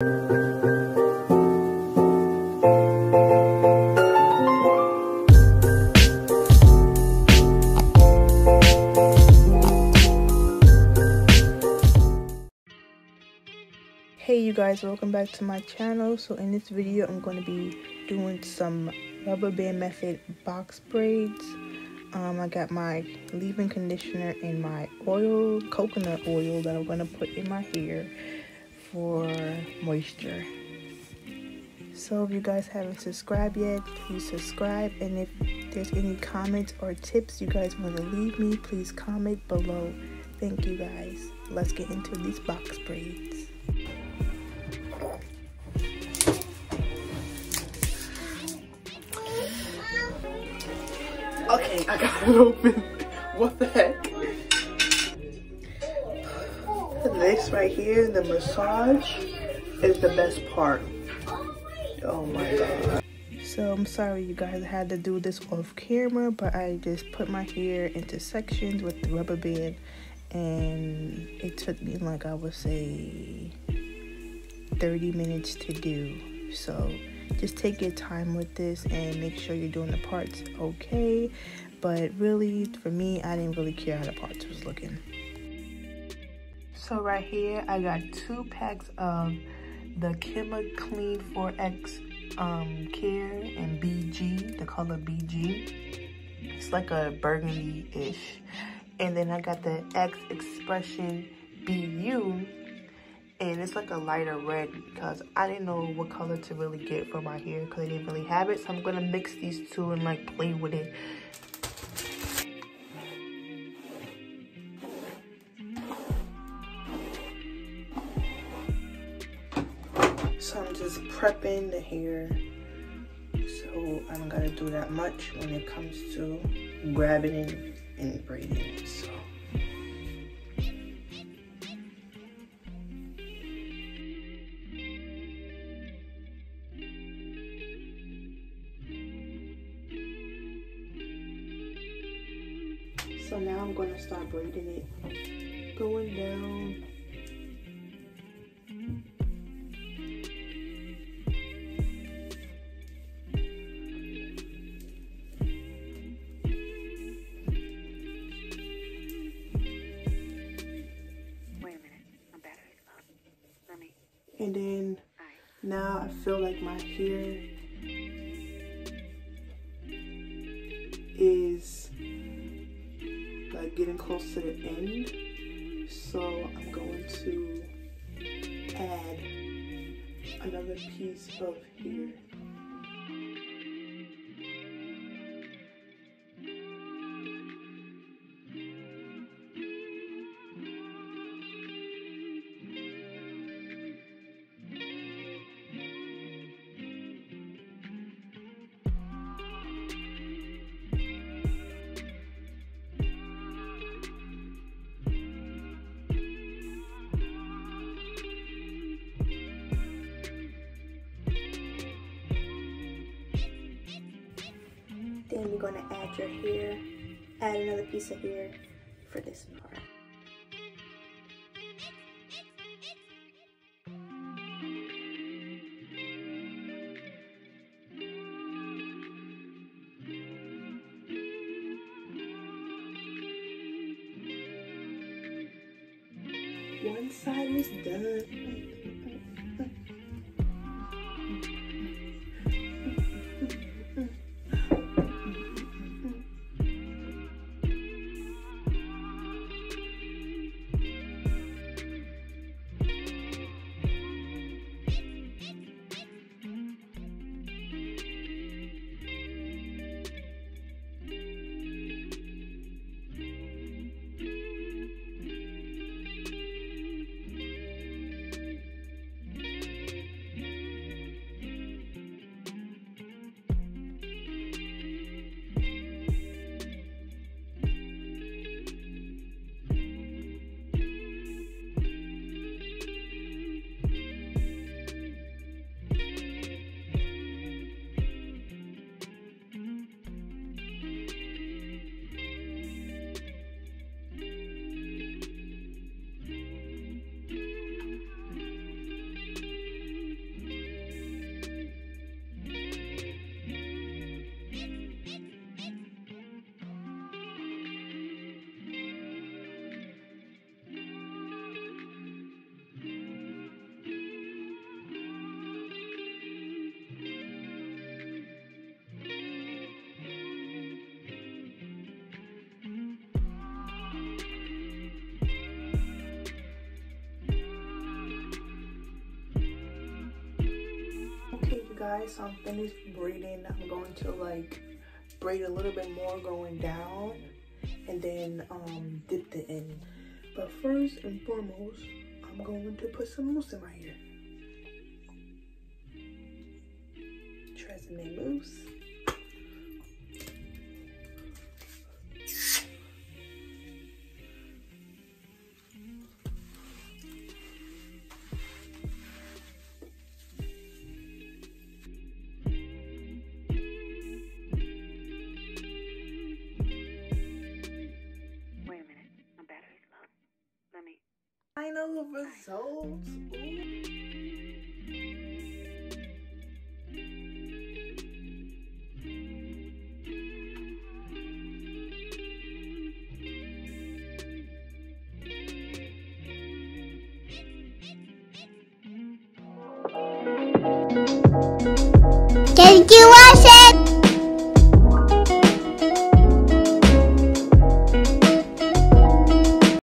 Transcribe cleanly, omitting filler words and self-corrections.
Hey you guys, welcome back to my channel. So in this video I'm going to be doing some rubber band method box braids. I got my leave-in conditioner and my oil, coconut oil, that I'm going to put in my hair for moisture. So if you guys haven't subscribed yet, please subscribe, and if there's any comments or tips you guys want to leave me, please comment below. Thank you guys. Let's get into these box braids. Okay, I got it open. What the heck? This right here, the massage, is the best part. Oh my god. So I'm sorry you guys, I had to do this off camera, but I just put my hair into sections with the rubber band, and it took me, like, I would say 30 minutes to do. So just take your time with this and make sure you're doing the parts okay. But really, for me, I didn't really care how the parts was looking. So right here, I got 2 packs of the Kimma Clean 4X Care in BG, the color BG. It's like a burgundy-ish. And then I got the X Expression BU, and it's like a lighter red because I didn't know what color to really get for my hair because I didn't really have it. So I'm gonna mix these two and like play with it. So I'm just prepping the hair, so I don't gotta do that much when it comes to grabbing it and braiding it. So. So now I'm going to start braiding it, going down. Wait a minute, my battery's low. Let me. And then now I feel like my hair is like getting close to the end, so I'm going to add another piece of hair. Then you're going to add your hair, add another piece of hair for this part. One side is done. guys, so I'm finished braiding. I'm going to like braid a little bit more going down and then dip the end. But first and foremost, I'm going to put some mousse in my hair. Tresemme mousse. Wait a minute. My battery's low. Let me. Final results. Thank you, watch it.